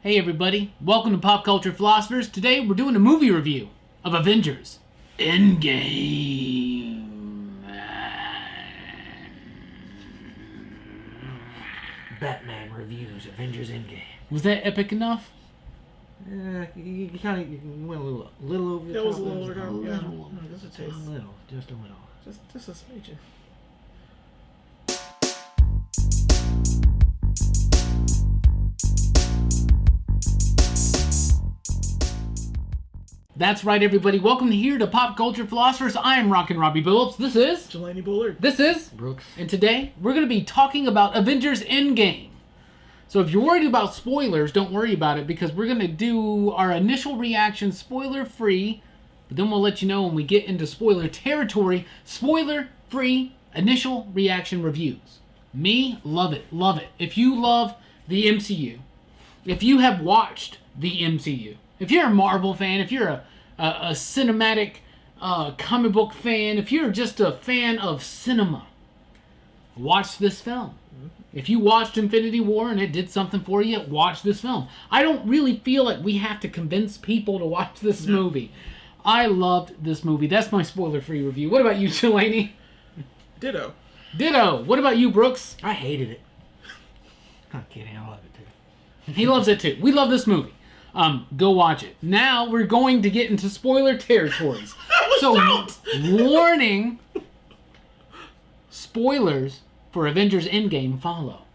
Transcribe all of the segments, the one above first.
Hey everybody, welcome to Pop Culture Philosophers. Today we're doing a movie review of Avengers Endgame. Batman reviews Avengers Endgame. Was that epic enough? You kind of went a little over the top. That was a little over the top. Yeah, little. just a taste. Just a little. Just a smidgen. That's right everybody, welcome here to Pop Culture Philosophers. I am Rockin Robbie Billups. This is... Jelani Bullard. This is... Brooks. And today we're going to be talking about Avengers Endgame. So if you're worried about spoilers, don't worry about it because we're going to do our initial reaction spoiler-free. But then we'll let you know when we get into spoiler territory, spoiler-free initial reaction reviews. Me, love it, love it. If you love the MCU, if you have watched the MCU, if you're a Marvel fan, if you're a cinematic comic book fan, if you're just a fan of cinema, watch this film. If you watched Infinity War and it did something for you, watch this film. I don't really feel like we have to convince people to watch this movie. I loved this movie. That's my spoiler-free review. What about you, Jelani? Ditto. Ditto. What about you, Brooks? I hated it. I'm kidding. I love it too. He loves it too. We love this movie. Go watch it. Now we're going to get into spoiler territories. So, warning, spoilers for Avengers Endgame follow.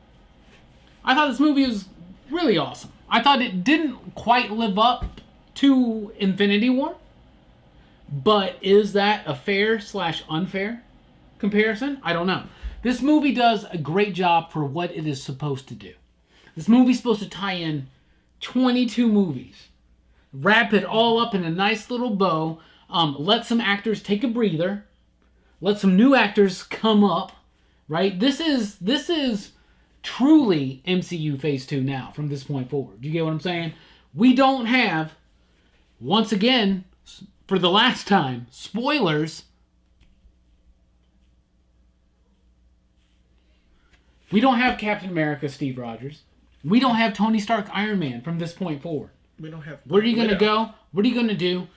I thought this movie was really awesome. I thought it didn't quite live up to Infinity War. But is that a fair/unfair comparison? I don't know. This movie does a great job for what it is supposed to do. This movie's supposed to tie in 22 movies. Wrap it all up in a nice little bow. Let some actors take a breather. Let some new actors come up. Right? This is truly MCU Phase 2 now from this point forward. Do you get what I'm saying? We don't have, once again, for the last time, spoilers. We don't have Captain America Steve Rogers. We don't have Tony Stark Iron Man from this point forward. We don't have... Where are you going to go? What are you going to do?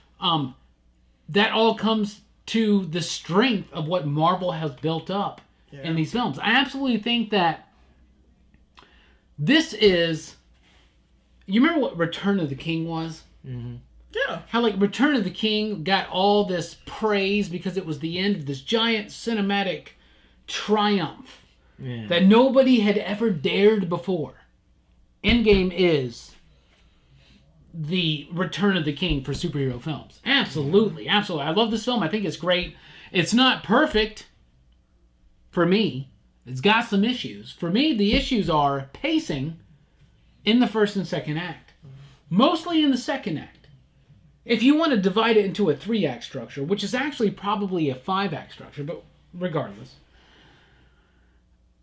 That all comes to the strength of what Marvel has built up in these films. I absolutely think that this is... You remember what Return of the King was? Mm-hmm. Yeah. How like Return of the King got all this praise because it was the end of this giant cinematic triumph that nobody had ever dared before. Endgame is the Return of the King for superhero films. Absolutely, absolutely. I love this film. I think it's great. It's not perfect for me. It's got some issues. For me, the issues are pacing in the first and second act. Mostly in the second act. If you want to divide it into a 3-act structure, which is actually probably a 5-act structure, but regardless.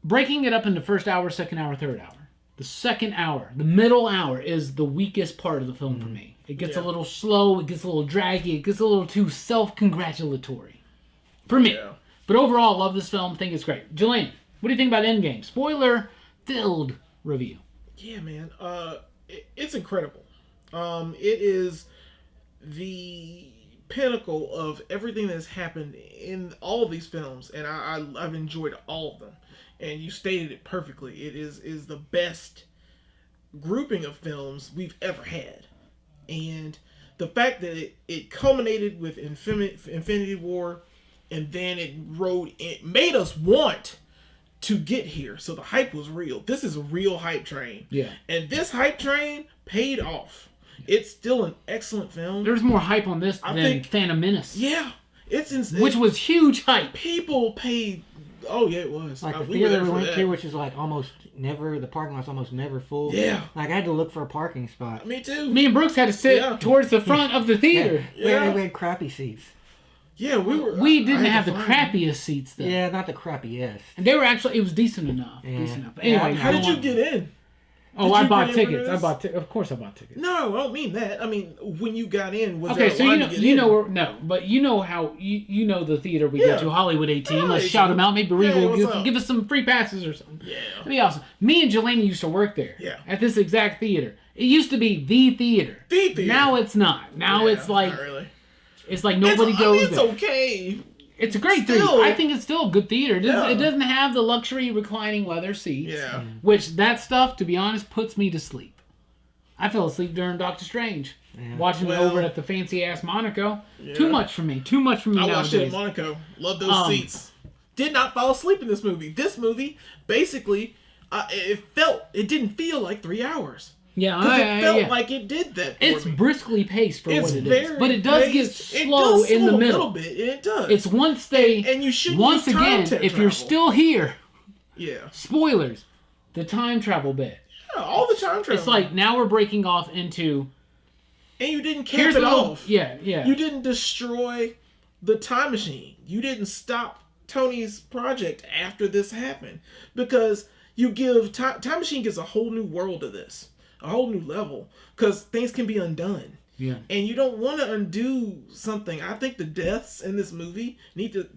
Breaking it up into first hour, second hour, third hour. The second hour, the middle hour, is the weakest part of the film for me. It gets a little slow, it gets a little draggy, it gets a little too self-congratulatory. For me. Yeah. But overall, love this film, think it's great. Jelani, what do you think about Endgame? Spoiler-filled review. Yeah, man. It's incredible. It is the pinnacle of everything that's happened in all of these films, and I've enjoyed all of them. And you stated it perfectly. It is the best grouping of films we've ever had. And the fact that it culminated with Infinity War, and then it made us want to get here. So the hype was real. This is a real hype train. Yeah. And this hype train paid off. It's still an excellent film. There's more hype on this than Phantom Menace. Yeah. It's insane. Which was huge hype. People paid... Oh, yeah, it was. Like the theater we went to, which is like almost never... The parking lot's almost never full. Yeah. Like I had to look for a parking spot. Me too. Me and Brooks had to sit towards the front of the theater. Yeah. We had crappy seats. Yeah, we didn't have the crappiest seats, though. Yeah, not the crappiest. And they were actually... It was decent enough. Yeah. Decent enough. Anyway, how did you get in? Oh, I bought tickets. Of course I bought tickets. No, I don't mean that. I mean, when you got in, was okay, there so a line to get in? but you know how you know the theater we go to, Hollywood 18. Let's shout them out. Maybe Regal will give us some free passes or something. Yeah, that'd be awesome. Me and Jelani used to work there. Yeah, at this exact theater. It used to be the theater. The theater. Now it's not. Now Yeah, it's like not really. it's like nobody goes it's there. okay. It's a great Still. theater. I think it's still a good theater. Yeah. It doesn't have the luxury reclining leather seats. Yeah. Which that stuff, to be honest, puts me to sleep. I fell asleep during Doctor Strange. Yeah. Watching it Well, over at the fancy ass Monaco. Yeah. Too much for me. Too much for me I watched it in nowadays. Monaco. Love those seats. Did not fall asleep in this movie. This movie, basically, it didn't feel like 3 hours. Yeah, Because it felt yeah. like it did that for It's me. briskly paced for It's what it is. very But it does get paced. It slow does in the slow a middle. little bit, and it does. It's once they... And you shouldn't once use time again, to if you're travel. still here, Yeah. spoilers, the time travel bit. Yeah, all the time travel. It's like, now we're breaking off into... And you didn't cap Here's it what off. Yeah, yeah. You didn't destroy the time machine. You didn't stop Tony's project after this happened. Because you give... Time machine gives a whole new world to this. A whole new level. Because things can be undone. Yeah. And you don't want to undo something. I think the deaths in this movie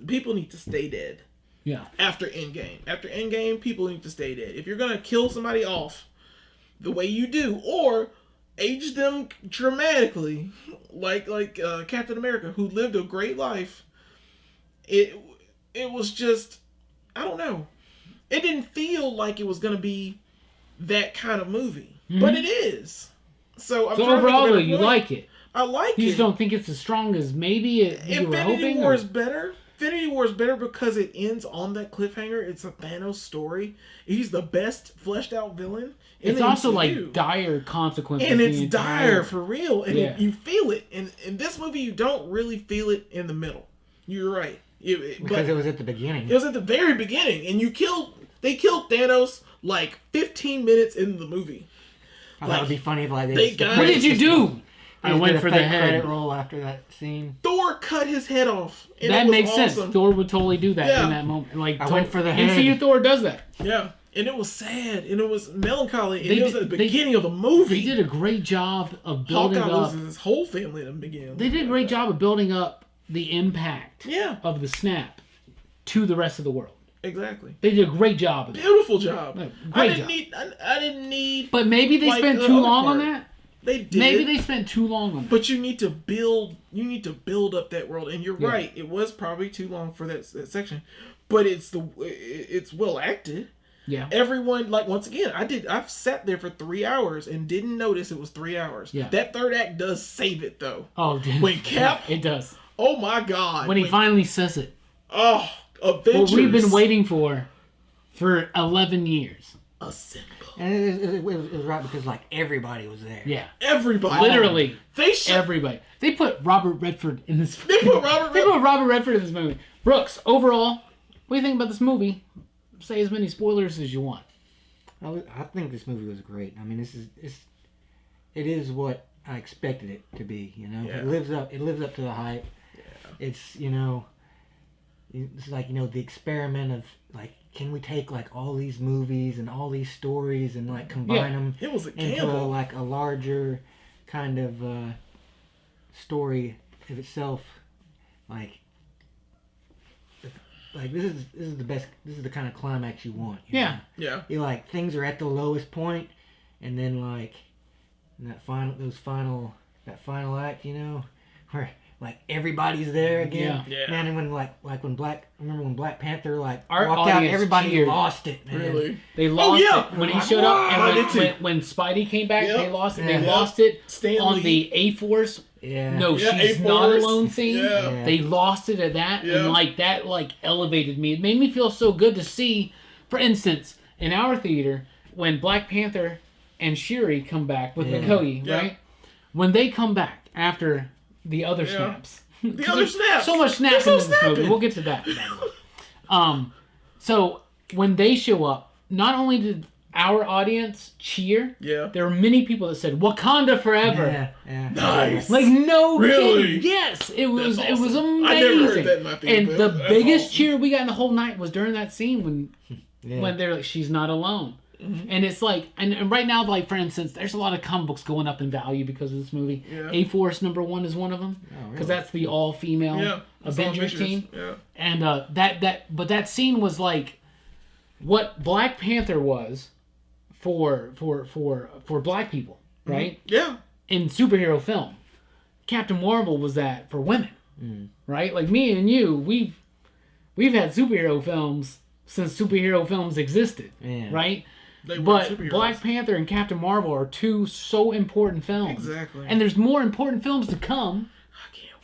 people need to stay dead. Yeah. After Endgame. After Endgame, people need to stay dead. If you're going to kill somebody off the way you do, or age them dramatically, like Captain America, who lived a great life, it was just, I don't know. It didn't feel like it was going to be that kind of movie. But it is. So overall, though, you like it. I like it. You just don't think it's as strong as maybe you were hoping? Infinity War is better. Infinity War is better because it ends on that cliffhanger. It's a Thanos story. He's the best fleshed out villain. In It's the also MCU. like dire consequences. And the it's entire- dire for real. And Yeah. you feel it. And in this movie, you don't really feel it in the middle. You're right. Because it was at the beginning. It was at the very beginning. And they killed Thanos like 15 minutes into the movie. I thought it would be funny if they got What it. did you do? I went for the credit head. roll after that scene. Thor cut his head off. And That it was makes awesome. sense. Thor would totally do that Yeah. in that moment. Like I went for the head. MCU Thor does that. Yeah. And it was sad. And it was melancholy. And They it was did- at the beginning of the movie. They did a great job of building Hawkeye up. loses his whole family in the beginning. They did a great job of building up the impact Yeah. of the snap to the rest of the world. Exactly. They did a great job of it. Beautiful job. No, I great didn't job. I didn't need. But maybe they Like spent the too other long on part. that. They did. Maybe they spent too long on that. But you need to build. You need to build up that world. And you're Yeah. right. It was probably too long for that section. But it's well acted. Yeah. Everyone, like, once again, I've sat there for 3 hours and didn't notice it was 3 hours. Yeah. That third act does save it though. Oh, dude. When Cap- Yeah, it does. Oh my God. When he finally says it. Oh, Avengers. What we've been waiting for 11 years. Assemble. And it was right because like everybody was there. Yeah. Everybody. Literally. They should. Everybody. They put Robert Redford in this They put Robert They put Robert Redford in this movie. Brooks, overall, what do you think about this movie? Say as many spoilers as you want. I think this movie was great. I mean, it is what I expected it to be. You know, Yeah. It lives up to the hype. Yeah. It's it's like the experiment of like, can we take like all these movies and all these stories and like combine them It was a into gamble. like a larger kind of story of itself, like this is the best. This is the kind of climax you want. You Yeah. know? Yeah. You like things are at the lowest point, and then like in that final act, where like everybody's there again. Yeah. Man, and when when Black Panther like Our walked out, audience everybody cheered. lost it. Man. Really? They lost yeah. it when he showed up, I and did too. when Spidey came back, Yep. they lost it. Yeah. They lost it Stan on Lee. the A-Force. Yeah. No, Yeah, she's A-Force. not alone scene. Yeah. Yeah. They lost it at that, Yeah. and like that, like elevated me. It made me feel so good to see. For instance, in our theater, when Black Panther and Shuri come back with Yeah. Okoye, Yeah. right? When they come back after the other Yeah. snaps, The other snaps. so much They're snapping so in this movie. snapping. We'll get to that. So when they show up, not only did our audience cheer, Yeah. there were many people that said "Wakanda forever." Yeah. Nice. Like no Really? kidding. Yes, it was. That's It was awesome. amazing. I never heard that in my theater, and but the that's biggest awesome. cheer we got in the whole night was during that scene Yeah. when they're like, "She's not alone." Mm-hmm. And it's like, and right now, like for instance, there's a lot of comic books going up in value because of this movie. Yeah. A-Force #1 is one of them because that's the all-female Yeah. It's all Avengers team. Yeah. And but that scene was like what Black Panther was for black people. right? Yeah. In superhero film. Captain Marvel was that for women, right? Like me and you, we've had superhero films since superhero films existed, right? But Black Panther and Captain Marvel are two so important films. Exactly. And there's more important films to come.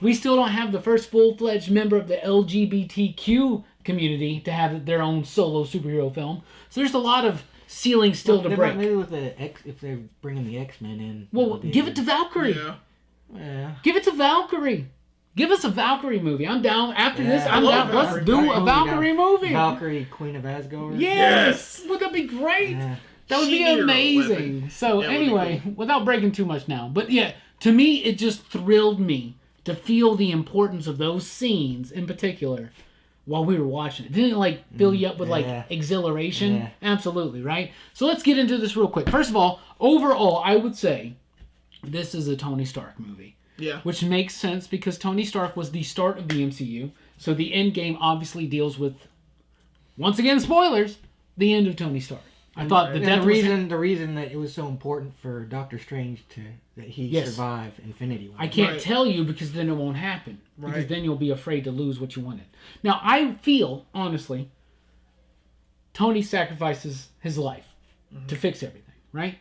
We still don't have the first full-fledged member of the LGBTQ community to have their own solo superhero film. So there's a lot of ceilings still to break. Maybe with the if they're bringing the X-Men in. Well, give it to Valkyrie. Yeah. Give it to Valkyrie. Give us a Valkyrie movie. I'm down. After this, I'm down. Let's do a Valkyrie movie. Valkyrie, Queen of Asgard. Yes. Would that be great? Yeah. That would be amazing. So anyway, without breaking too much now, but yeah, to me, it just thrilled me to feel the importance of those scenes in particular while we were watching it. Didn't it like fill you up with like exhilaration? Yeah. Absolutely, right? So let's get into this real quick. First of all, overall, I would say this is a Tony Stark movie. Yeah. Which makes sense because Tony Stark was the start of the MCU. So the Endgame obviously deals with, once again, spoilers, the end of Tony Stark. I thought the reason that it was so important for Doctor Strange that he survive Infinity War. I can't tell you because then it won't happen. Right. Because then you'll be afraid to lose what you wanted. Now, I feel, honestly, Tony sacrifices his life to fix everything, right?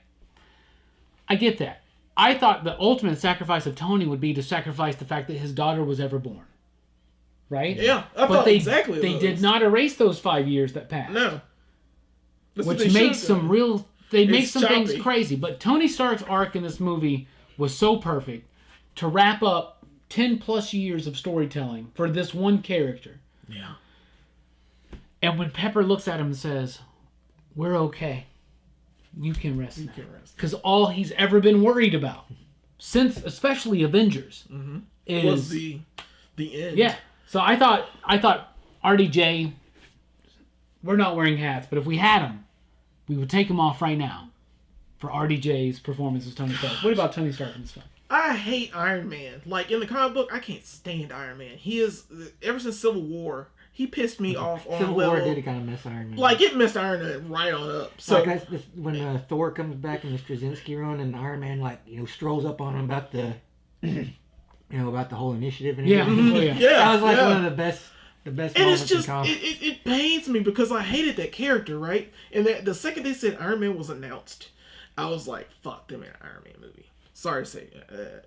I get that. I thought the ultimate sacrifice of Tony would be to sacrifice the fact that his daughter was ever born. Right? Yeah, I thought exactly they did not erase those 5 years that passed. No. Which makes some real... They make some things crazy. But Tony Stark's arc in this movie was so perfect to wrap up 10 plus years of storytelling for this one character. Yeah. And when Pepper looks at him and says, "We're okay. You can rest now." Because all he's ever been worried about, since especially Avengers, was the end. Yeah. So I thought RDJ, we're not wearing hats, but if we had them, we would take them off right now for RDJ's performance as Tony Stark. What about Tony Stark in this film? I hate Iron Man. Like, in the comic book, I can't stand Iron Man. He is, ever since Civil War, he pissed me off on Civil a level. War did kind of mess Iron Man. Like, it messed Iron Man right on up. So like when Thor comes back in the Straczynski run and Iron Man, strolls up on him about the, about the whole initiative and everything. That was like one of the best and it's just, it pains me because I hated that character, right? And that the second they said Iron Man was announced, I was like, fuck, they made an Iron Man movie. Sorry to say,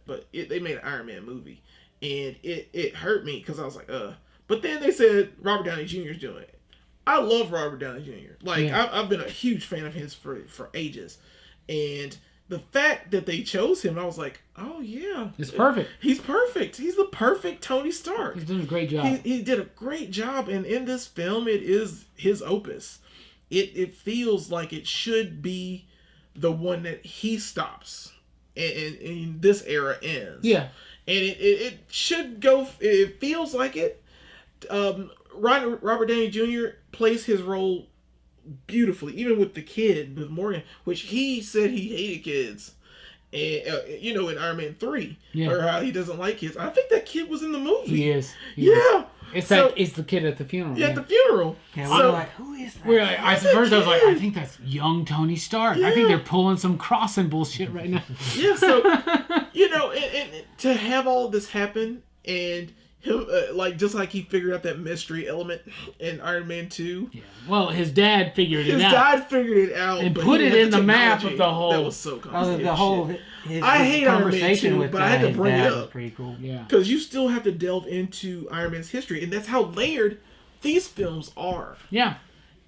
but they made an Iron Man movie. And it hurt me because I was like, But then they said Robert Downey Jr. is doing it. I love Robert Downey Jr. Like, I've been a huge fan of his for ages. And the fact that they chose him, I was like, oh yeah. It's perfect. He's perfect. He's the perfect Tony Stark. He's doing a great job. He did a great job. And in this film, it is his opus. It feels like it should be the one that he stops. And this era ends. Yeah. And it should go, it feels like it. Robert Downey Jr. plays his role beautifully, even with the kid, with Morgan, which he said he hated kids. And, in Iron Man 3, or how he doesn't like kids. I think that kid was in the movie. He is. It's the kid at the funeral. Yeah, at the funeral. Yeah, so, like, who is that? At first I was like, I think that's young Tony Stark. I think they're pulling some crossing bullshit right now. Yeah, so, and to have all of this happen, and him, just like he figured out that mystery element in Iron Man 2. Yeah. Well, his dad figured it out. His dad figured it out. And put it in the map of the whole... That was so complicated. I hate Iron Man 2, but I had to bring it up. Pretty cool. Yeah. Because you still have to delve into Iron Man's history, and that's how layered these films are. Yeah.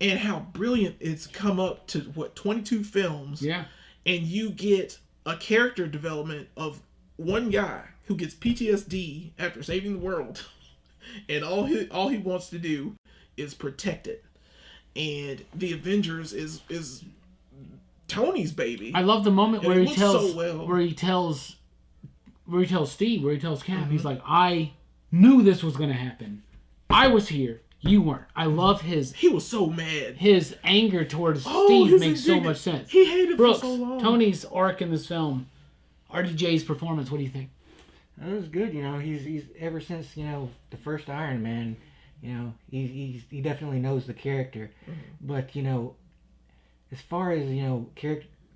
And how brilliant it's come up to, 22 films. Yeah. And you get a character development of one guy who gets PTSD after saving the world, and all he wants to do is protect it. And the Avengers is Tony's baby. I love the moment where he tells Steve, where he tells Cap, he's like, I knew this was going to happen. I was here. You weren't. I love He was so mad. His anger towards Steve makes so much sense. He hated Brooks, for so long. Tony's arc in this film, RDJ's performance, what do you think? That was good. He's ever since the first Iron Man, he definitely knows the character. But as far as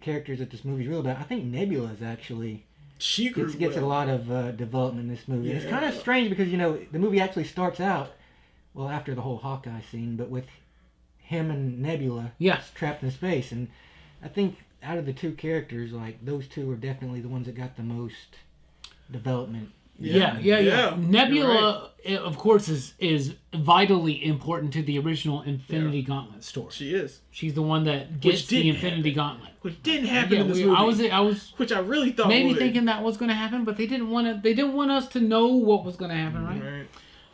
characters that this movie's real about, I think Nebula is actually She gets a lot of development in this movie. Yeah. It's kind of strange because the movie actually starts out after the whole Hawkeye scene, but with him and Nebula trapped in space, and I think out of the two characters, like those two are definitely the ones that got the most development. Yeah. Nebula, of course, is vitally important to the original Infinity Gauntlet story. She is. She's the one that gets the Infinity Gauntlet, which didn't happen in this movie. I was, which I really thought maybe would. thinking that was going to happen, but they didn't want to. They didn't want us to know what was going to happen,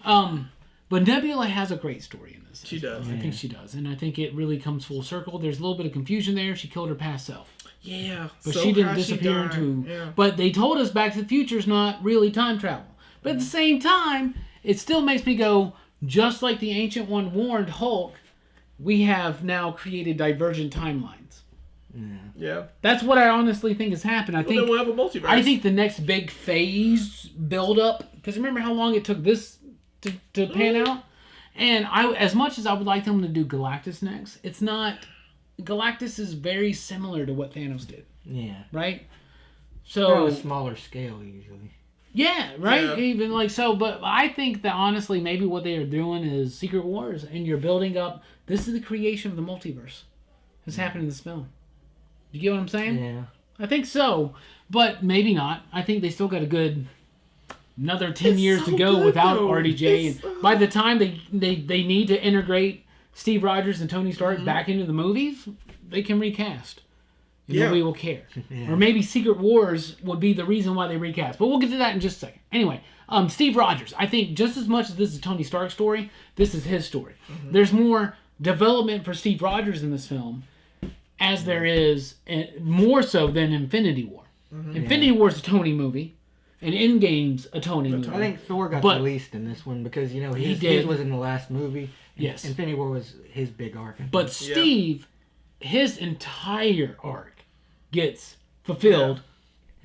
right? But Nebula has a great story in this. She does. I think she does, and I think it really comes full circle. There's a little bit of confusion there. She killed her past self. Yeah, but she didn't disappear into. Yeah. But they told us Back to the Future is not really time travel. But at the same time, it still makes me go, just like the Ancient One warned Hulk, we have now created divergent timelines. Yeah. That's what I honestly think has happened. I think then we'll have a multiverse. I think the next big phase build up, because remember how long it took this to pan out? And as much as I would like them to do Galactus next, it's not. Galactus is very similar to what Thanos did. Yeah. Right? So on a smaller scale usually. Yeah, right? Yeah. Even like so, but I think that honestly maybe what they are doing is Secret Wars, and you're building up. This is the creation of the multiverse. This happened in this film. You get what I'm saying? Yeah. I think so, but maybe not. I think they still got a good another 10 years to go without RDJ. And by the time they need to integrate Steve Rogers and Tony Stark back into the movies, they can recast. And nobody will care. Or maybe Secret Wars would be the reason why they recast. But we'll get to that in just a second. Anyway, Steve Rogers. I think just as much as this is Tony Stark's story, this is his story. There's more development for Steve Rogers in this film as there is, more so than Infinity War. Infinity War is a Tony movie, and Endgame's a Tony movie. I think Thor got the least in this one because, his was in the last movie. Yes. Infinity War was his big arc. But Steve, his entire arc gets fulfilled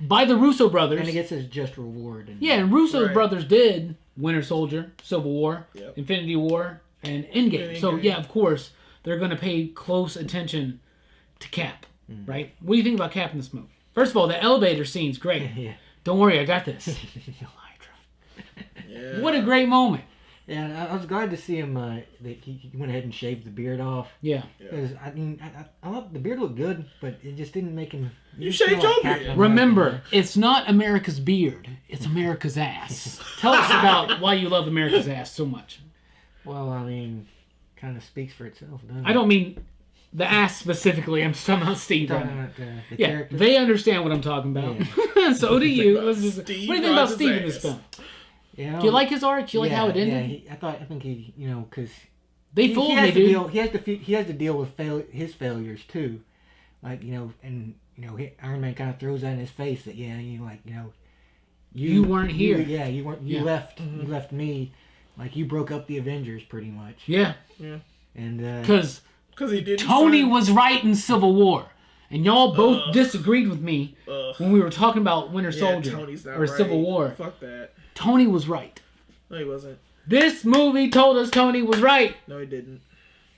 by the Russo brothers. And he gets his just reward. And Russo brothers did Winter Soldier, Civil War, Infinity War, and Endgame. So, of course, they're going to pay close attention to Cap, right? What do you think about Cap in this movie? First of all, the elevator scene's great. Don't worry, I got this. What a great moment. Yeah, and I was glad to see him. That he went ahead and shaved the beard off. Yeah. Because I thought the beard looked good, but it just didn't make him. You shaved your beard. Remember, it's not America's beard; it's America's ass. Tell us about why you love America's ass so much. Well, I mean, kind of speaks for itself, doesn't it? I don't mean the ass specifically. I'm just talking about Steve. The character. They understand what I'm talking about. Yeah. So do you. What do you think about Steve in this film? Do you like his art? Do you like how it ended? Yeah, I think he, because they fooled me, dude. He has to deal with his failures too, like Iron Man kind of throws that in his face that you weren't here. You left. You left me, like you broke up the Avengers pretty much. Yeah. And because he did. Tony was right in Civil War. And y'all both disagreed with me when we were talking about Winter Soldier or Civil War. Fuck that. Tony was right. No, he wasn't. This movie told us Tony was right. No, he didn't.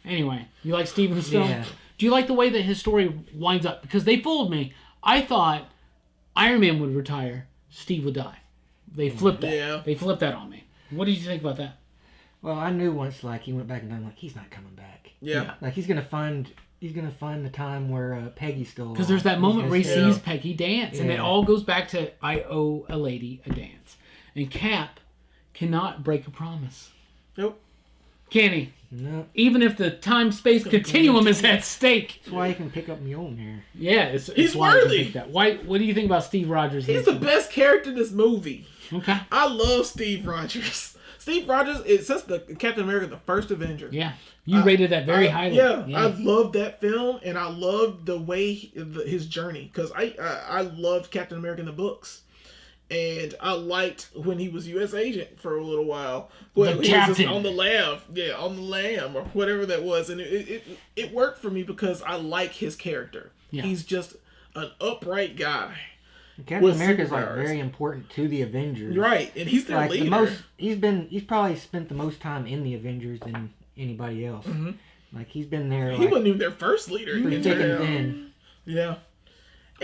Anyway, you like Steven's film? Do you like the way that his story winds up? Because they fooled me. I thought Iron Man would retire, Steve would die. They flipped that. Yeah. They flipped that on me. What did you think about that? Well, I knew once, he went back and I'm like, he's not coming back. Yeah. Like, he's gonna find the time where Peggy's still alive. Because there's that moment where he sees Peggy dance, and it all goes back to, I owe a lady a dance. And Cap cannot break a promise. Nope. Can he? No. Even if the time-space continuum is at stake. That's why he can pick up Mjolnir. Yeah, he's worthy. What do you think about Steve Rogers? He's the best character in this movie. Okay. I love Steve Rogers. Steve Rogers, since the Captain America, the first Avenger. Yeah. You rated that very highly. Yeah, I love that film, and I love the way his journey, because I loved Captain America in the books. And I liked when he was U.S. agent for a little while. When he was just on the lam, or whatever that was. And it worked for me because I like his character. Yeah. He's just an upright guy. Captain America's very important to the Avengers. Right, and he's their leader. He's probably spent the most time in the Avengers than anybody else. Mm-hmm. Like, he's been there. He wasn't even their first leader. Pretty thick and thin. Yeah.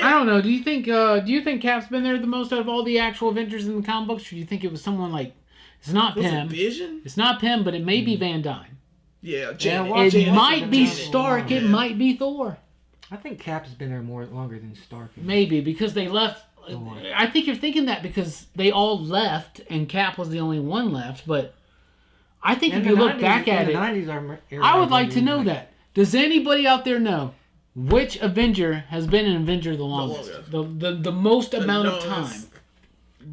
I don't know. Do you think Cap's been there the most out of all the actual Avengers in the comic books, or do you think it was someone like? It's not Pym. Vision? It's not Pym, but it may be Van Dyne. Yeah, it might be Stark. It might be Thor. I think Cap's been there longer than Stark. Maybe because they left. I think you're thinking that because they all left and Cap was the only one left. But I think if you look back at it, I would like to know that. Does anybody out there know which Avenger has been an Avenger the longest? The most amount of time?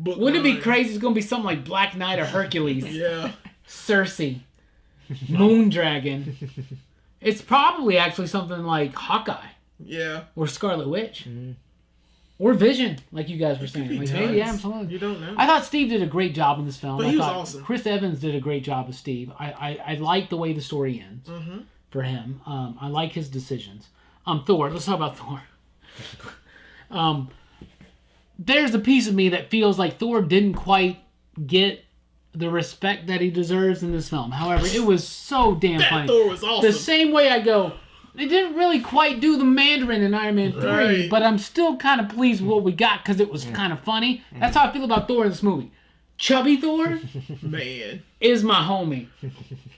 Wouldn't it be crazy? It's going to be something like Black Knight or Hercules. Yeah. Cersei. Moondragon. It's probably actually something like Hawkeye. Yeah. Or Scarlet Witch. Or Vision, like you guys were saying. Like, maybe, yeah, absolutely. You don't know. I thought Steve did a great job in this film. But he was awesome. Chris Evans did a great job as Steve. I like the way the story ends for him. I like his decisions. Thor. Let's talk about Thor. There's a piece of me that feels like Thor didn't quite get the respect that he deserves in this film. However, it was so damn funny. Thor was awesome. The same way I go, they didn't really quite do the Mandarin in Iron Man 3, right. but I'm still kind of pleased with what we got because it was kind of funny. That's how I feel about Thor in this movie. Chubby Thor, man, is my homie.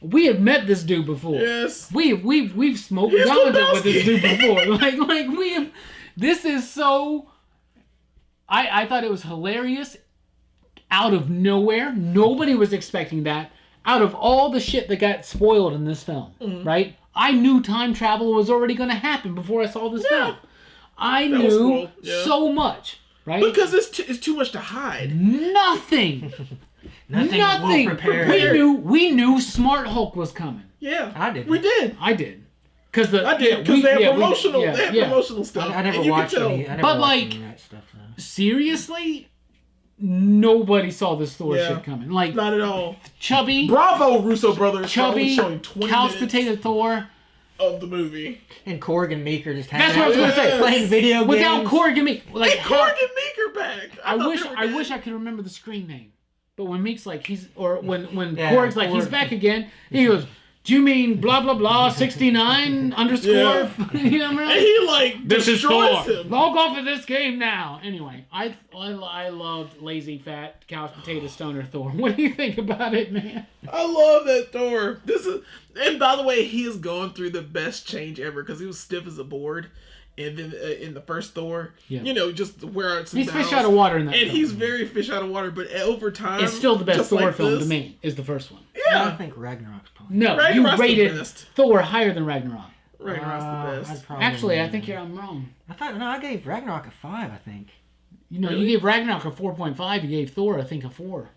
We have met this dude before. Yes, we've smoked ganja with this dude before. like we have. This is so. I thought it was hilarious. Out of nowhere, nobody was expecting that. Out of all the shit that got spoiled in this film, right? I knew time travel was already going to happen before I saw this film. I knew so much. Right? Because it's too much to hide. Nothing. We knew Smart Hulk was coming. Yeah, I did. We did. I did. Because they had promotional stuff. I never watched any. But like, that stuff, seriously, nobody saw this Thor shit coming. Like, not at all. Chubby. Bravo, Russo brothers. Chubby. Showing 20 couch potato Thor. Of the movie. And Korg and Meek are just hanging That's what I was going to say. Playing video games. Without Korg and Meek. Like, hey, Korg and Meek are back. I wish I could remember the screen name. But when Meek's like, when Korg's like, he's back again, he goes, do you mean blah, blah, blah, 69 underscore? Yeah. You know what I mean? And he like, this is Thor. Him. Log off of this game now. Anyway, I loved lazy, fat, couch potato stoner Thor. What do you think about it, man? I love that Thor. And by the way, he is going through the best change ever because he was stiff as a board. And then in the first Thor, just where it's he's fish out of water in that and film. he's very fish out of water, but over time... It's still the best Thor film to me, is the first one. Yeah. I think Ragnarok's probably... No, Ragnarok's you rated Thor higher than Ragnarok. Ragnarok's the best. Actually, I think I'm wrong. I gave Ragnarok a 5, I think. Really? You gave Ragnarok a 4.5, you gave Thor, I think, a 4.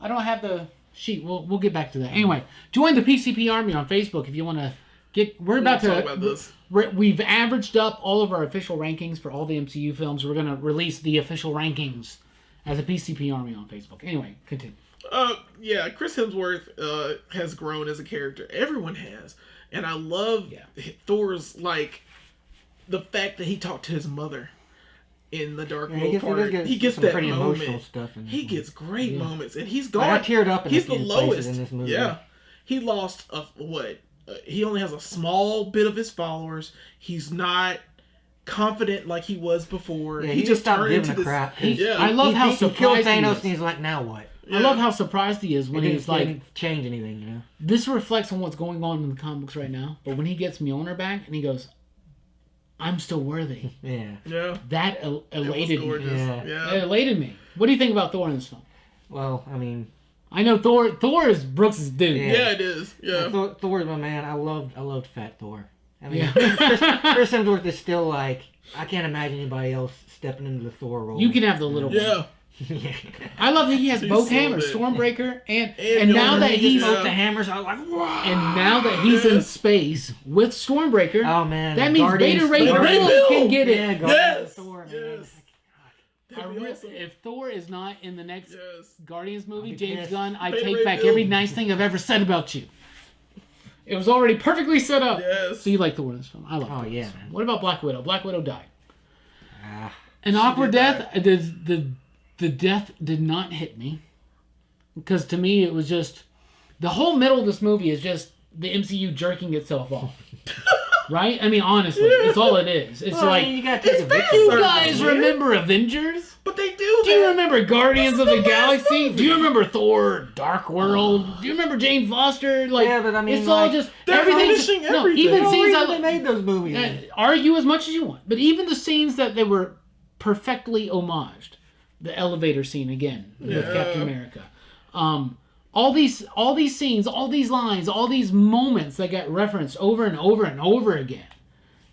I don't have the sheet. We'll get back to that. Anyway, join the PCP Army on Facebook if you want to get... We're about to... talk about this. We've averaged up all of our official rankings for all the MCU films. We're going to release the official rankings as a PCP Army on Facebook. Anyway, continue. Chris Hemsworth has grown as a character. Everyone has. And I love Thor's, like, the fact that he talked to his mother in the Dark World part. He gets that pretty moment. Emotional stuff he gets great moments. And he's gone. I teared up in he's the lowest. In this movie. Yeah. He lost, he only has a small bit of his followers. He's not confident like he was before. Yeah, he just stopped turned giving into a crap. I love how surprised he killed Thanos he is. And he's like, now what? Yeah. I love how surprised he is when he's like... Didn't change anything, you know? This reflects on what's going on in the comic books right now. But when he gets Mjolnir back and he goes, I'm still worthy. Yeah. That elated me. Yeah. It elated me. What do you think about Thor in this film? Well, I mean... I know Thor is Brooks' dude. Yeah, it is. Yeah. Thor is my man. I loved Fat Thor. I mean, Chris Hemsworth is still like, I can't imagine anybody else stepping into the Thor role. You can have the little one. Yeah. I love that he has both hammers, Stormbreaker, and now that he's both the hammers, I was like, wow. And now that he's in space with Stormbreaker, oh man, that means Beta Ray Bill can get it. Yes. Thor, man. Awesome. If Thor is not in the next Guardians movie, James pissed. Gunn, I take back every nice thing I've ever said about you. It was already perfectly set up. Yes. So you like Thor in this film? I love Thor. Yeah, Man. What about Black Widow? Black Widow died. An She awkward did death. The death did not hit me. Because to me, it was just... The whole middle of this movie is just the MCU jerking itself off. Right? I mean, honestly, it's all it is. It's like, you gotta take you guys remember Avengers? But they do. Do you remember Guardians of the Galaxy? Do you remember Thor: Dark World? Do you remember Jane Foster? Like, yeah, but I mean, it's all just everything. No, even the scenes they made those movies. Argue as much as you want, but even the scenes that they were perfectly homaged, the elevator scene again with Captain America, all these scenes, all these lines, all these moments that get referenced over and over and over again.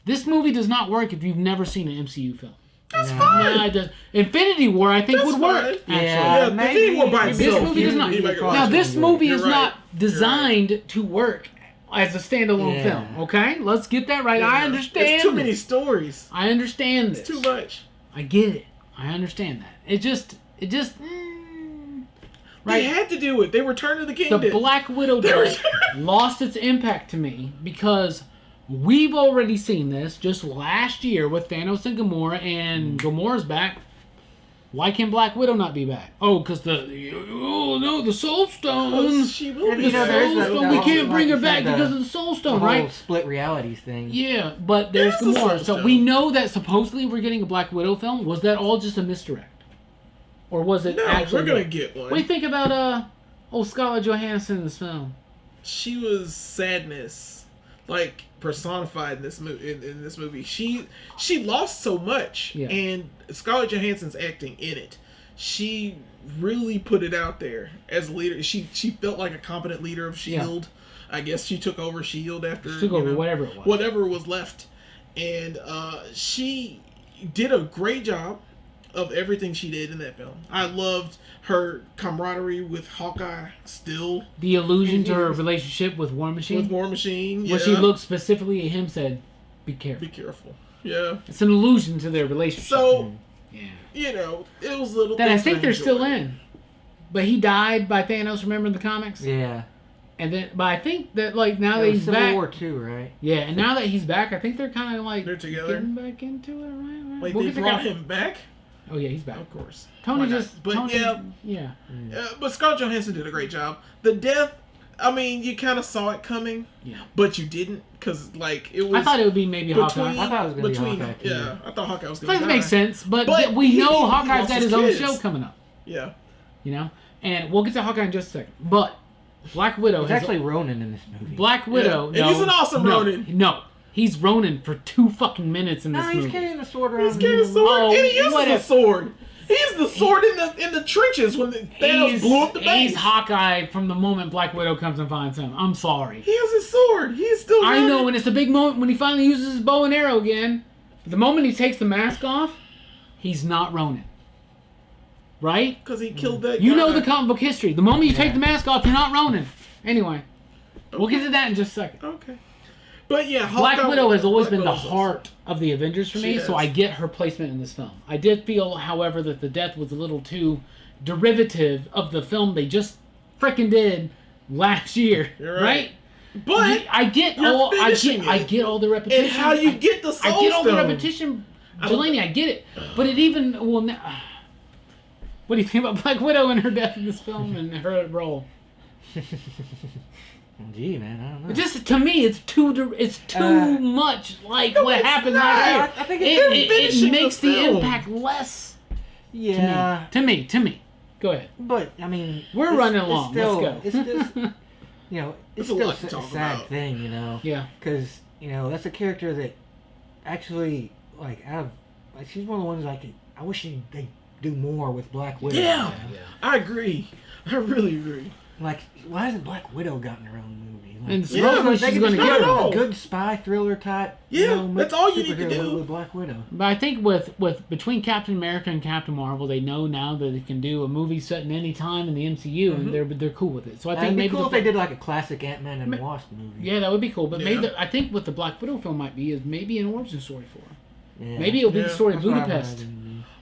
This movie does not work if you've never seen an MCU film. That's fine. No, it does. Infinity War, I think, would work. Actually. Yeah, Infinity War by this movie does not. Now, this movie is not designed to work as a standalone film. Okay, let's get that right. I understand. It's too many stories. I understand this. It's too much. I get it. I understand that. It just. Right. They had to do it. They returned to the kingdom. The Black Widow death lost its impact to me because we've already seen this just last year with Thanos and Gamora, and Gamora's back. Why can Black Widow not be back? Oh, because the Soul Stone. She will be. The Soul Stone. We can't bring her back because of the Soul Stone, the right? whole split realities thing. Yeah, but there's Gamora. So we know that supposedly we're getting a Black Widow film. Was that all just a misdirect? Or was it actually... we're going to get one. What do you think about Scarlett Johansson in this film? She was sadness, like, personified in this movie. She lost so much, and Scarlett Johansson's acting in it. She really put it out there as a leader. She felt like a competent leader of S.H.I.E.L.D. I guess she took over S.H.I.E.L.D. after... She took over whatever it was. Whatever was left. And she did a great job of everything she did in that film. I loved her camaraderie with Hawkeye still. The allusion to her relationship with War Machine. With War Machine, where she looked specifically at him, said, be careful. Be careful. Yeah. It's an allusion to their relationship. So, you know, it was little that I think they're still in. But he died by Thanos, remember in the comics? Yeah. And then, but I think that, like, now that he's Civil back... War 2, right? Yeah, and now that he's back, I think they're kind of, like... They're together? Getting back into it, right? Wait, they brought him back? Oh yeah, he's back. Of course. Tony just... But Tony, yeah. But Scarlett Johansson did a great job. The death, I mean, you kind of saw it coming. Yeah. But you didn't, because, like, it was... I thought it would be maybe Hawkeye. I thought it was going to be Hawkeye, too. Yeah, I thought Hawkeye was going to die. That makes sense, but we know Hawkeye's got his own show coming up. Yeah. You know? And we'll get to Hawkeye in just a second. But Black Widow... He's actually Ronin in this movie. Black Widow... Yeah. And he's an awesome Ronin. No. He's Ronin for 2 fucking minutes in this movie. He's carrying the sword around. He's carrying the sword, and he uses the sword. He's the sword in the trenches when Thanos blew up the base. He's Hawkeye from the moment Black Widow comes and finds him. I'm sorry. He has his sword. He's still running. I know, and it's a big moment when he finally uses his bow and arrow again. But the moment he takes the mask off, he's not Ronin. Right? Because he killed that guy. You know the comic book history. The moment you take the mask off, you're not Ronin. Anyway, we'll get to that in just a second. Okay. But yeah, Black Widow has always been the heart of the Avengers for me, so I get her placement in this film. I did feel, however, that the death was a little too derivative of the film they just frickin' did last year, right? But I get all the repetition. And how you get the soul I get all the stone. repetition, Jelani. I get it, but it even what do you think about Black Widow and her death in this film and her role? Gee, man, I don't know. Just to me, it's too much like what happened last year. I think it makes the impact less. Yeah. To me. Go ahead. But I mean, we're running along. Still, Let's go. It's just, you know, it's still a sad thing, you know. Yeah. Because that's a character that actually she's one of the ones I wish they do more with Black Widow. Yeah. I agree. I really agree. Like, why hasn't Black Widow gotten her own movie? Like, and supposedly she's going to get a good spy thriller type. Yeah, that's all you need to do with Black Widow. But I think with between Captain America and Captain Marvel, they know now that they can do a movie set in any time in the MCU, and they're cool with it. So I think it'd be maybe cool if they did like a classic Ant-Man and Wasp movie. Yeah, that would be cool. But maybe I think what the Black Widow film might be is maybe an origin story for her. Yeah. Maybe it'll be the story of Budapest.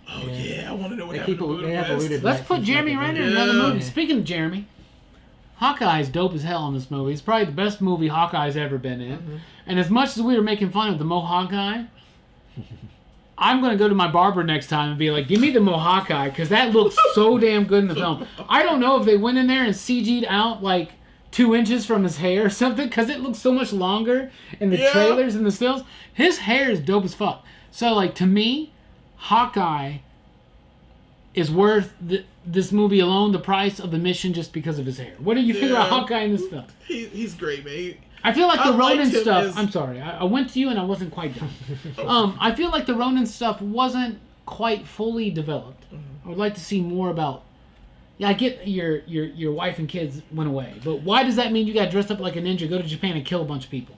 Oh yeah, I want to know what happened to Budapest. Let's put Jeremy Renner in another movie. Speaking of Jeremy, Hawkeye's dope as hell in this movie. It's probably the best movie Hawkeye's ever been in. Mm-hmm. And as much as we were making fun of the Mohawk guy, I'm going to go to my barber next time and be like, give me the Mohawk guy, because that looks so damn good in the film. I don't know if they went in there and CG'd out like 2 inches from his hair or something because it looks so much longer in the trailers and the stills. His hair is dope as fuck. So, like, to me, Hawkeye is worth this movie alone, the price of the mission, just because of his hair. What do you think about Hawkeye in this film? He's great, man. I feel like the Ronin stuff... I'm sorry. I went to you and I wasn't quite done. I feel like the Ronin stuff wasn't quite fully developed. I would like to see more about... Yeah, I get your wife and kids went away, but why does that mean you got dressed up like a ninja, go to Japan, and kill a bunch of people?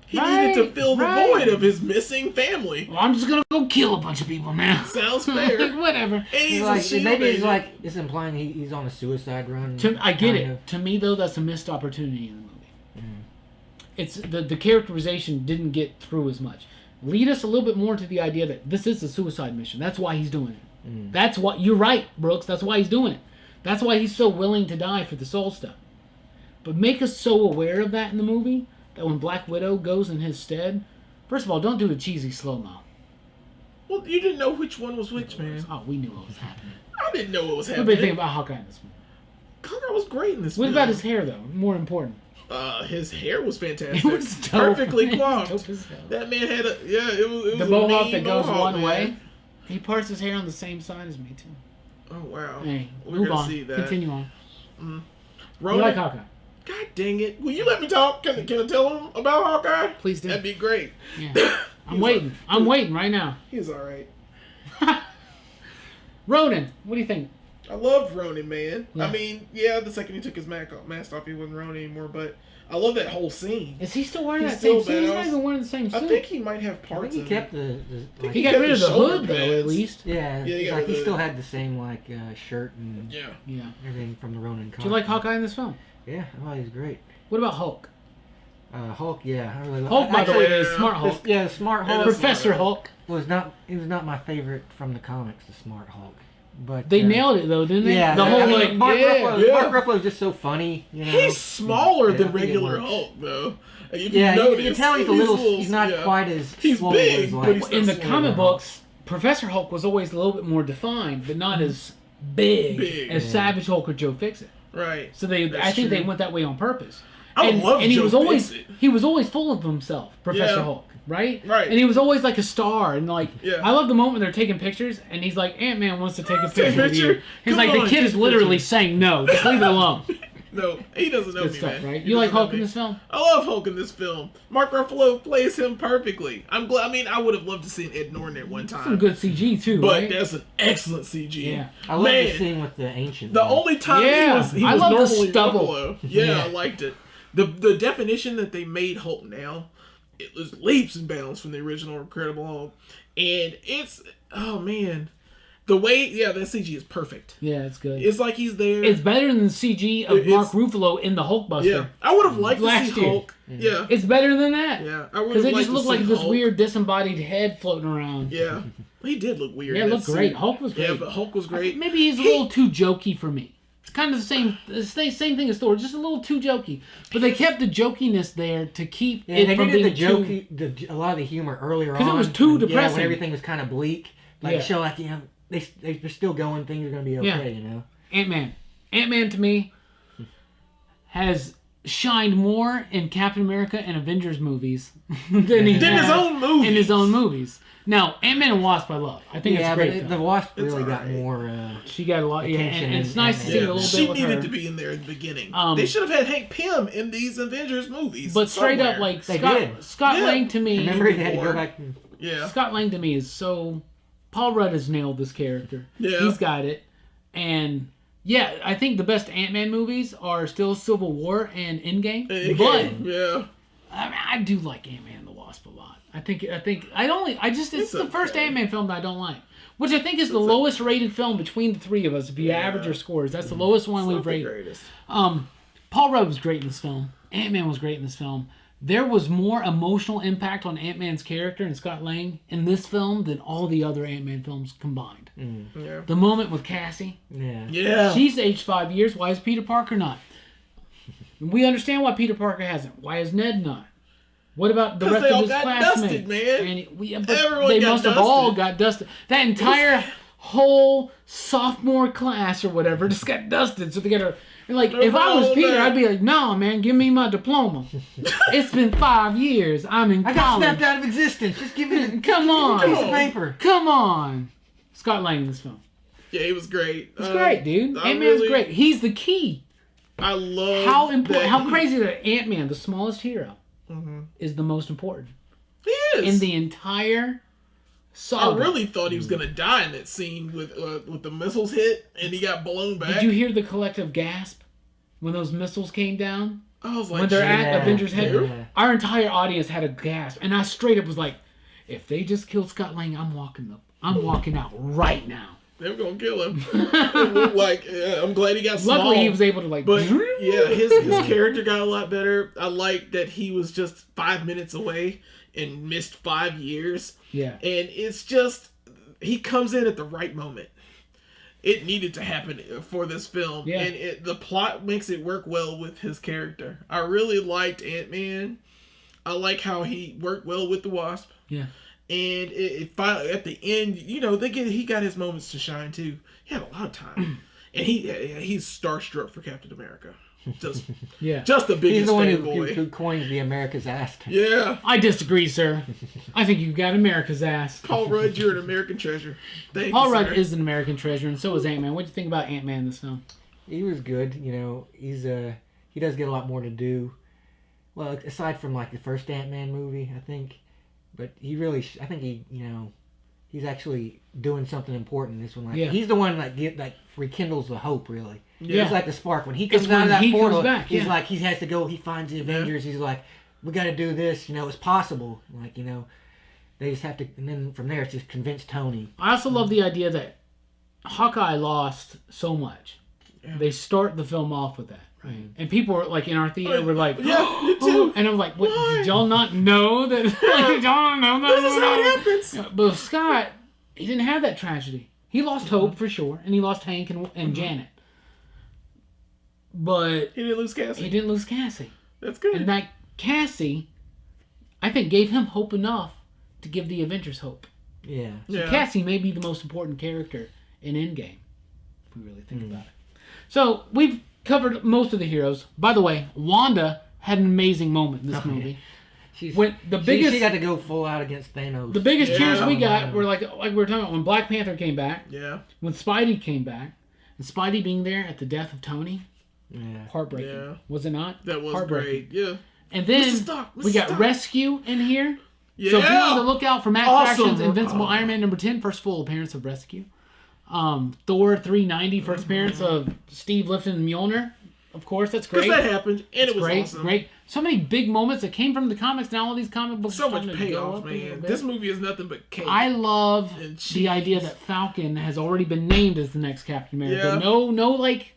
He needed to fill the void of his missing family. Well, I'm just gonna go kill a bunch of people now. Sounds fair. Whatever. Maybe it's implying he's on a suicide run. I get it. To me, though, that's a missed opportunity in the movie. It's the characterization didn't get through as much. Lead us a little bit more to the idea that this is a suicide mission. That's why he's doing it. That's what you're right, Brooks. That's why he's doing it. That's why he's so willing to die for the soul stuff. But make us so aware of that in the movie that when Black Widow goes in his stead, first of all, don't do a cheesy slow-mo. Well, you didn't know which one was which, man. Oh, we knew what was happening. I didn't know what was happening. What do you think about Hawkeye in this movie? Hawkeye was great in this movie. What about his hair, though? More important. His hair was fantastic. It was dope. Perfectly coiffed. That man had it was the mohawk that goes one way. He parts his hair on the same side as me, too. Oh, wow. Hey, We're going to see that. Continue on. Ronan, You like Hawkeye? God dang it. Will you let me talk? Can I tell him about Hawkeye? Please do. That'd be great. Yeah. I'm waiting. I'm waiting right now. He's all right. Ronan, what do you think? I loved Ronan, man. Yeah. I mean, the second he took his mask off, he wasn't Ronan anymore, but I love that whole scene. Is he still wearing He's that same still suit? He's badass. not even wearing the same suit. I think he might have parts he of kept it. He got rid of the hood, though, at least. Yeah, he got like rid he of still the- had the same shirt and everything from the Ronin comic. Do you like Hawkeye in this film? Yeah, he's great. What about Hulk? Hulk, yeah, I really like. Hulk, by the way, is Smart Hulk. The Smart Hulk. Professor Hulk. Was not my favorite from the comics, the Smart Hulk. But they nailed it though, didn't they? Yeah, the whole Mark Ruffalo is just so funny. You know? He's smaller than regular Hulk, though. You can tell he's a little. He's not quite as. He's swole big, as, but he's in the comic books. Professor Hulk was always a little bit more defined, but not as big as Savage Hulk or Joe Fixit. Right. So I think they went that way on purpose. I love and he Joe was always Fixit. he was always full of himself, Professor Hulk, right? Right. And he was always like a star, and like I love the moment when they're taking pictures, and he's like, Ant-Man wants to take a picture with you. He's like, the kid is literally saying no, just leave it alone. No, he doesn't know Good me, stuff, man. right? He You like doesn't know Hulk in me. this film? I love Hulk in this film. Mark Ruffalo plays him perfectly. I'm glad. I mean, I would have loved to see Ed Norton at one time. Some good CG too, but right? that's an excellent CG. Yeah. I love the scene with the ancient. The only time he I was love the normally stubble. Ruffalo. Yeah, I liked it. The definition that they made Hulk now, it was leaps and bounds from the original Incredible Hulk, and it's the way that CG is perfect. Yeah, it's good. It's like he's there. It's better than the CG of Mark Ruffalo in the Hulkbuster. Yeah, I would have liked to see year. Hulk. Yeah, it's better than that. Yeah, I would because have it liked just to looked see like this Hulk. weird disembodied head floating around. Yeah, he did look weird. Yeah, it looked great. Hulk was great. Yeah, but Hulk was great. Maybe he's a little too jokey for me. It's kind of the same thing as Thor, just a little too jokey. But they kept the jokiness there to keep it from being a lot of the humor earlier on. Because it was too depressing. When everything was kind of bleak. Show like, they're still going, things are going to be okay, you know? Ant-Man to me has shined more in Captain America and Avengers movies than he has his own movies. in his own movies. Now, Ant-Man and Wasp I love. I think it's a great film. The Wasp really got more she got a lot, attention. And it's nice to see a little bit She with needed her. to be in there at the beginning. They should have had Hank Pym in these Avengers movies. But straight up, like, Scott Lang to me... Remember he had to go back and... Yeah. Scott Lang to me is so... Paul Rudd has nailed this character. Yeah. He's got it. And... Yeah, I think the best Ant-Man movies are still Civil War and Endgame. But I do like Ant-Man and the Wasp a lot. It's the first Ant-Man film that I don't like. Which I think is the lowest rated film between the three of us. If you average our scores, that's the lowest one we've rated. Paul Rudd was great in this film. Ant-Man was great in this film. There was more emotional impact on Ant-Man's character and Scott Lang in this film than all the other Ant-Man films combined. Yeah. The moment with Cassie. Yeah. She's aged 5 years. Why is Peter Parker not? We understand why Peter Parker hasn't. Why is Ned not? What about the rest of his classmates? Dusted, man. They must have all got dusted. That entire whole sophomore class or whatever just got dusted. So they got to, like, if I was Peter, I'd be like, no, man, give me my diploma. It's been 5 years. I'm in college. I got snapped out of existence. Just give me Come on. piece of paper. Come on. Scott Lang in this film. Yeah, he was great. He's great, dude. Ant-Man's great. He's the key. I love how crazy that Ant-Man, the smallest hero, is the most important. He is. In the entire saga. I really thought he was going to die in that scene with the missiles hit and he got blown back. Did you hear the collective gasp when those missiles came down? I was like, when they're at Avengers Head, our entire audience had a gasp, and I straight up was like, if they just killed Scott Lang, I'm walking out right now. They were gonna kill him. I'm glad he got small. Luckily, he was able to But yeah, his character got a lot better. I like that he was just 5 minutes away and missed 5 years. Yeah, and it's just he comes in at the right moment. It needed to happen for this film, and the plot makes it work well with his character. I really liked Ant-Man. I like how he worked well with the Wasp. Yeah. And it finally, at the end, he got his moments to shine too. He had a lot of time, and he's starstruck for Captain America. Just the biggest He's the one fanboy. who coins the America's ass. Yeah, I disagree, sir. I think you got America's ass. Paul Rudd, you're an American treasure. Thank Paul you, Rudd sir. is an American treasure, and so is Ant-Man. What do you think about Ant-Man in this film? He was good. He does get a lot more to do. Well, aside from like the first Ant-Man movie, I think. But I think he's actually doing something important in this one. He's the one that rekindles the hope, really. Yeah. It's like the spark. When he comes out of that portal, he's like, he has to go, he finds the Avengers, he's like, we got to do this, it's possible. They just have to, and then from there it's just convince Tony. I also love the idea that Hawkeye lost so much. Yeah. They start the film off with that. Right. And people were like in our theater were like, you too. And I'm like, what? Did y'all not know that? Did y'all not know that? This is how it happens. Yeah, but Scott, he didn't have that tragedy. He lost hope for sure, and he lost Hank and Janet. But he didn't lose Cassie. That's good. And that Cassie, I think, gave him hope enough to give the Avengers hope. Yeah. So Cassie may be the most important character in Endgame, if we really think about it. So we've covered most of the heroes. By the way, Wanda had an amazing moment in this movie. She got to go full out against Thanos. The biggest cheers we got were like we were talking about when Black Panther came back. Yeah. When Spidey came back, and Spidey being there at the death of Tony. Yeah. Heartbreaking. Yeah. Was it not? That was great. Yeah. And then we got Rescue in here. Yeah. So be on the lookout for Matt Fraction's Invincible Iron Man #10, first full appearance of Rescue. Thor 390, first appearance of Steve Lifton and Mjolnir. Of course, that's great. Because that happened, and it was awesome. Great. So many big moments that came from the comics. Now all these comic books. So much payoff, man. This movie is nothing but cake. I love the idea that Falcon has already been named as the next Captain America. Yeah. No, like,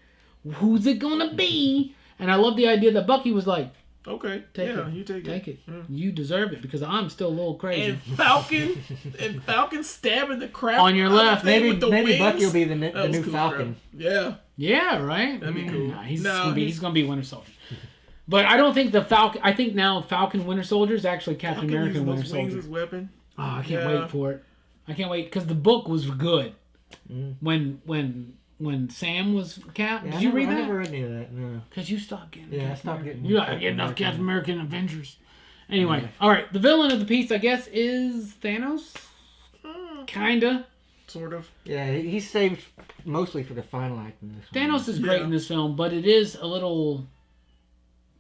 who's it gonna be? And I love the idea that Bucky was like, okay, you take it. Yeah. You deserve it because I'm still a little crazy. And Falcon stabbing the crap on your left. Maybe Bucky will be the new Falcon. Yeah. Yeah, right. That'd be cool. Nah, he's gonna be Winter Soldier. But I don't think the Falcon. I think now Falcon Winter Soldier is actually Captain America Winter Soldier. As weapon. Oh, I can't wait for it. I can't wait because the book was good. When Sam was Cap. Did you read that? I never read any of that. No. Because you stopped getting. Yeah, I stopped getting. You gotta get enough Captain America and Avengers. Anyway, all right. The villain of the piece, I guess, is Thanos. Kinda. Sort of. Yeah, he's saved mostly for the final act in this one. Thanos is great in this film, but it is a little.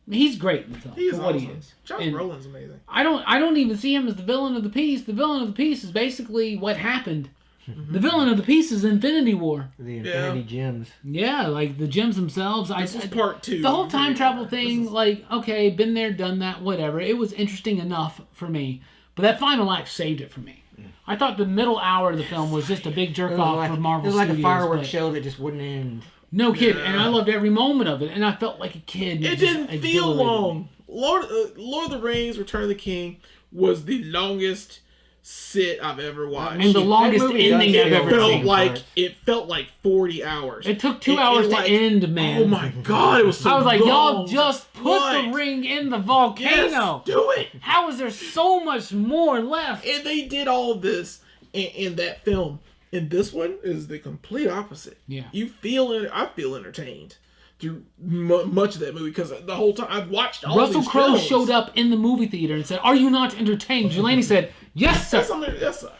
He's great in the film. He's for what awesome. He is. Josh Brolin's amazing. I don't even see him as the villain of the piece. The villain of the piece is basically what happened. Mm-hmm. The villain of the piece is Infinity War. The Infinity Gems. Yeah, like the gems themselves. This is part 2. The whole time travel thing, okay, been there, done that, whatever. It was interesting enough for me. But that final act saved it for me. I thought the middle hour of the film was just a big jerk-off for Marvel Studios. It was like a fireworks show that just wouldn't end. No kidding. And I loved every moment of it. And I felt like a kid. It didn't feel long. Lord of the Rings, Return of the King was the longest sit I've ever watched. And the longest ending I've ever seen. It felt like 40 hours. It took 2 hours to end, man. Oh my God, it was so long. I was like, y'all just put the ring in the volcano. Yes, do it. How is there so much more left? And they did all of this in that film And this one is the complete opposite. Yeah. I feel entertained through much of that movie because the whole time I've watched all Russell these Crowe films. showed up in the movie theater and said, "Are you not entertained?" Jelani said, "Yes, sir." Yes, sir.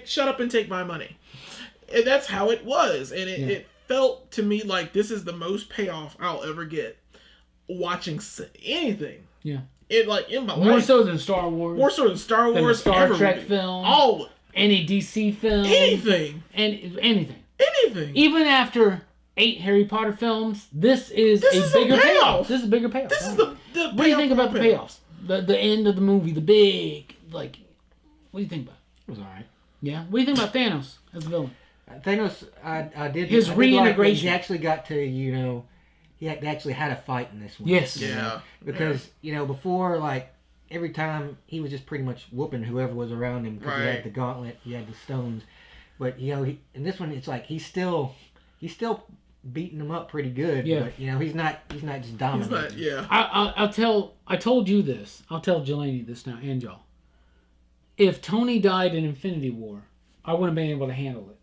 Shut up and take my money. And that's how it was. And it felt to me like this is the most payoff I'll ever get watching anything. Yeah. In my life. More so than Star Wars. More so than Star Than Wars. a Star ever Trek movie. film. All. Any DC film. Anything. Anything. Anything. Even after 8 Harry Potter films, this is a bigger payoff. This is a bigger payoff. This is the What do you think about the payoffs? The end of the movie, the big, like, what do you think about it? It was alright. Yeah? What do you think about Thanos as a villain? Thanos, I did. His reintegration. He actually got to, he actually had a fight in this one. Yes. Yeah. Because, before, like, every time he was just pretty much whooping whoever was around him because he had the gauntlet, he had the stones. But, in this one, it's like he's still beating them up pretty good. Yeah. But, he's not just dominating. He's not, I told you this. I'll tell Jelani this now and y'all. If Tony died in Infinity War, I wouldn't have been able to handle it.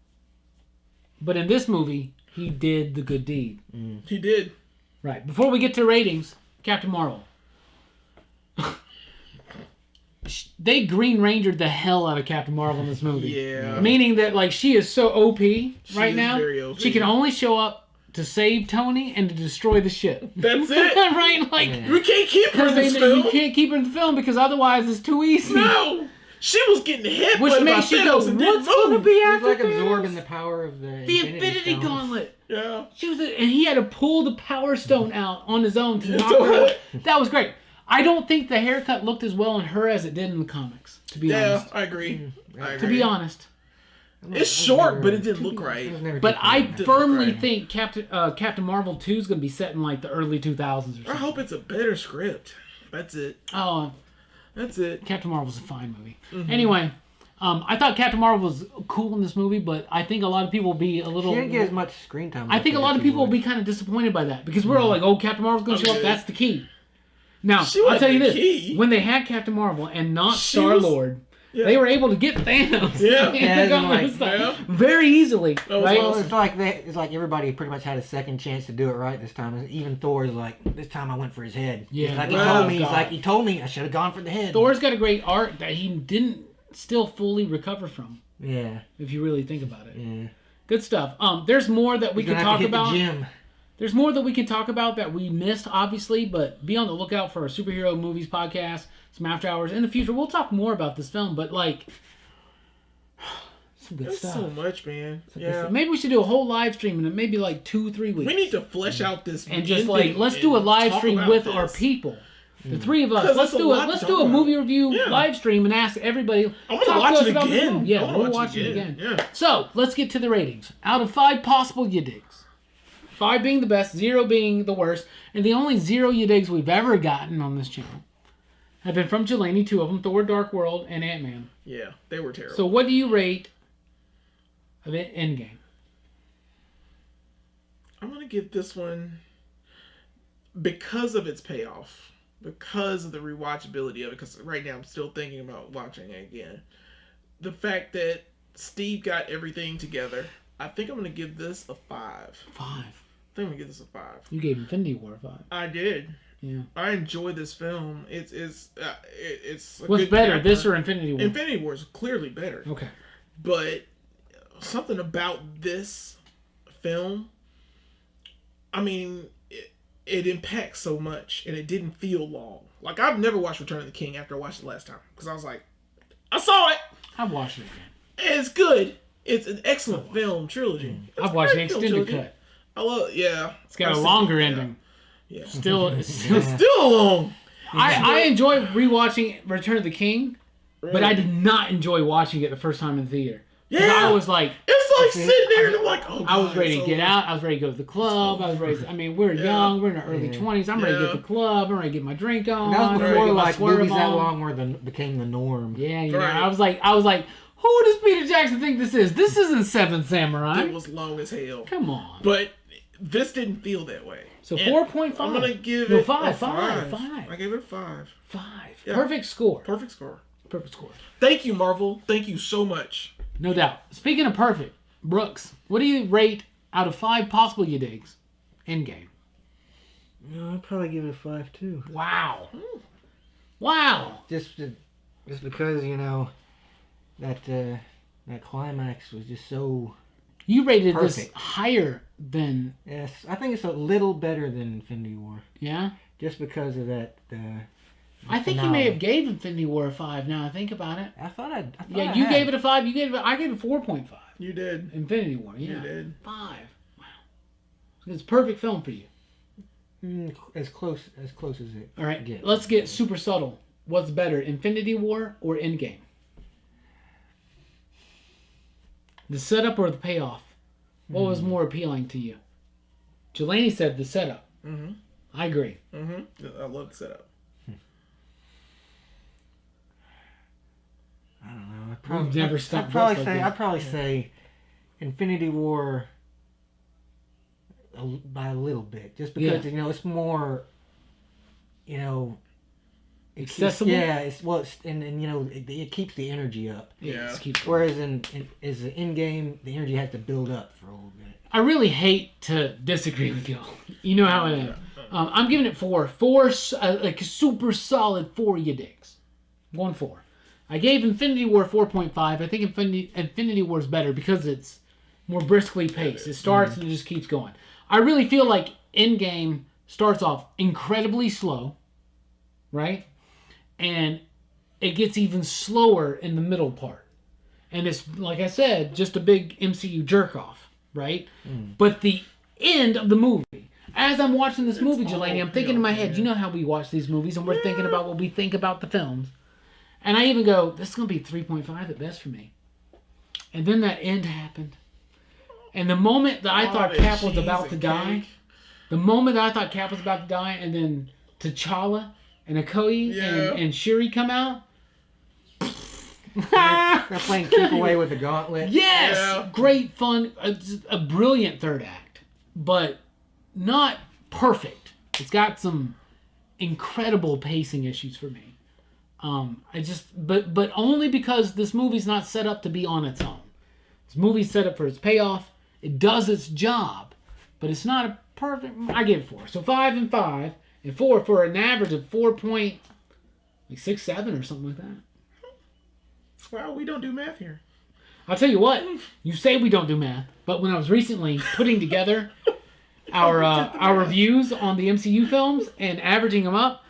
But in this movie, he did the good deed. He did. Right. Before we get to ratings, Captain Marvel. They Green Rangered the hell out of Captain Marvel in this movie. Yeah. Meaning that, like, she is so OP right now. Very OP. She can only show up to save Tony and to destroy the ship. That's it. Right? Like, We can't keep her in this film. you can't keep her in the film because otherwise it's too easy. No. She was getting hit Which makes you go, what's going to be He's after like this? absorbing the power of the Infinity Stones. Gauntlet. Yeah. And he had to pull the Power Stone out on his own to knock her out. That was great. I don't think the haircut looked as well on her as it did in the comics, to be honest. I agree. To be honest. It's short, but it didn't look right. But I firmly think Captain Marvel 2 is going to be set in like the early 2000s or something. I hope it's a better script. That's it. Oh, That's it. Captain Marvel's a fine movie. Anyway, I thought Captain Marvel was cool in this movie, but I think a lot of people will be a little... She didn't get as much screen time. I think a lot of people will be kind of disappointed by that because we're all like, oh, Captain Marvel's going to show up. That's the key. Now, I'll tell you this. Key. When they had Captain Marvel and not Star-Lord, they were able to get Thanos very easily. Right? Well, it's like everybody pretty much had a second chance to do it right this time. Even Thor is like, this time I went for his head. Yeah. He told me I should have gone for the head. Thor's got a great art that he didn't still fully recover from. Yeah. If you really think about it. Yeah. Good stuff. There's more that we can talk about. The There's more that we can talk about that we missed, obviously, but be on the lookout for our superhero movies podcast, some after hours. In the future, we'll talk more about this film, but like, some good There's stuff. so much, man. Maybe we should do a whole live stream in maybe like 2-3 weeks. We need to flesh out this and just like let's do a live stream with our people. The three of us. Let's do a movie review live stream and ask everybody. I'm gonna watch it again. Yeah, we'll watch it again. Yeah. So let's get to the ratings. Out of 5 possible Yidigs, 5 being the best, 0 being the worst, and the only 0 Yidigs we've ever gotten on this channel have been from Jelani, 2 of them, Thor: Dark World and Ant-Man. Yeah, they were terrible. So what do you rate of Endgame? I'm gonna give this one, because of its payoff, because of the rewatchability of it, because right now I'm still thinking about watching it again. The fact that Steve got everything together, I think I'm gonna give this a 5. 5. I think I'm gonna give this a 5. You gave Infinity War a 5. I did. Yeah. I enjoy this film. It's what's better, this or Infinity War? Infinity War is clearly better. Okay. But something about this film, I mean, it impacts so much, and it didn't feel long. Like, I've never watched Return of the King after I watched it last time, because I was like, I saw it. I've watched it again. And it's good. It's an excellent film trilogy. I've watched the extended cut. I love, yeah. It's got a longer ending. Yeah. Still long. I enjoy rewatching Return of the King, but I did not enjoy watching it the first time in the theater. Yeah. I was like, it's like sitting there and I'm like, oh, I was ready to get out. I was ready to go to the club. I was ready. We're young. We're in our early 20s. I'm ready to get to the club. I'm ready to get my drink on. And that was before like movies that on. long became the norm. Yeah, you know, I was like, who does Peter Jackson think this is? This isn't Seven Samurai. It was long as hell. Come on. But this didn't feel that way. So 4.5. I'm gonna give it 5. I gave it a 5. 5. Yeah. Perfect score. Perfect score. Perfect score. Thank you, Marvel. Thank you so much. No doubt. Speaking of perfect, Brooks, what do you rate out of 5 possible you digs? Endgame. No, I'd probably give it a 5 too. Wow. Wow. Just because that climax was just so. You rated perfect. This higher than. Yes, I think it's a little better than Infinity War. Yeah. Just because of that. I think you may have gave Infinity War a 5. Now I think about it. I thought you gave it a 5. I gave it 4.5. You did. Infinity War. Yeah. You did. 5. Wow. It's a perfect film for you. As close as it. All right. gets. Let's get super subtle. What's better, Infinity War or Endgame? The setup or the payoff? What was more appealing to you? Jelani said the setup. Mm-hmm. I agree. Mm-hmm. I love the setup. I don't know. I'd probably say Infinity War by a little bit, just because it's more, accessible. It keeps the energy up. Yeah. Whereas in Endgame, the energy has to build up for a little bit. I really hate to disagree with y'all. You know how I am. I'm giving it 4. 4, like a super solid 4 you digs. 1-4. I gave Infinity War 4.5. I think Infinity War is better because it's more briskly paced. It starts and it just keeps going. I really feel like Endgame starts off incredibly slow, right? And it gets even slower in the middle part. And it's, like I said, just a big MCU jerk-off, right? But the end of the movie, as I'm watching this movie, Jelani, I'm thinking in my head, you know how we watch these movies and we're thinking about what we think about the films. And I even go, this is going to be 3.5 at best for me. And then that end happened. And the moment that I thought Cap was about to die, and then T'Challa and Okoye and Shuri come out. They're playing keep away with the gauntlet. Yes! Yeah. Great fun. A brilliant third act. But not perfect. It's got some incredible pacing issues for me. But only because this movie's not set up to be on its own. This movie's set up for its payoff. It does its job, but it's not a perfect. I give it 4. So 5 and 5, and 4 for an average of 4.67 or something like that. Well, we don't do math here. I'll tell you what. You say we don't do math, but when I was recently putting together our reviews on the MCU films and averaging them up,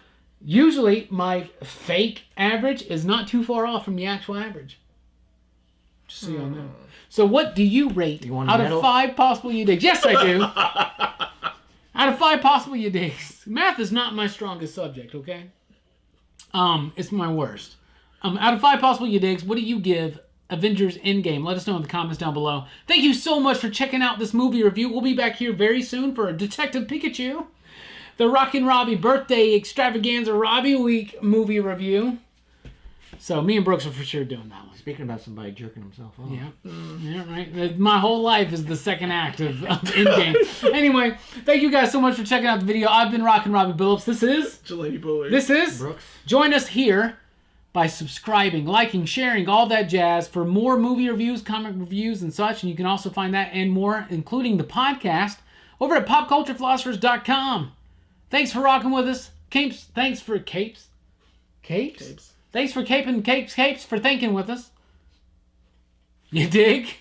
usually my fake average is not too far off from the actual average. Just so y'all know. So what do you rate out of 5 possible you digs? Yes, I do. Out of 5 possible you digs. Math is not my strongest subject, okay? It's my worst. Out of 5 possible you digs, what do you give Avengers Endgame? Let us know in the comments down below. Thank you so much for checking out this movie review. We'll be back here very soon for a Detective Pikachu, the Rockin Robbie birthday extravaganza Robbie Week movie review. So me and Brooks are for sure doing that one. Speaking about somebody jerking himself off. Yeah, yeah, right. My whole life is the second act of Endgame. Anyway, thank you guys so much for checking out the video. I've been Rockin Robbie Billups. This is Jelani Bullard. This is Brooks. Join us here by subscribing, liking, sharing, all that jazz for more movie reviews, comic reviews, and such. And you can also find that and more, including the podcast, over at popculturephilosophers.com. Thanks for rocking with us. Capes. Thanks for capes. Capes? Thanks for caping capes for thinking with us. You dig?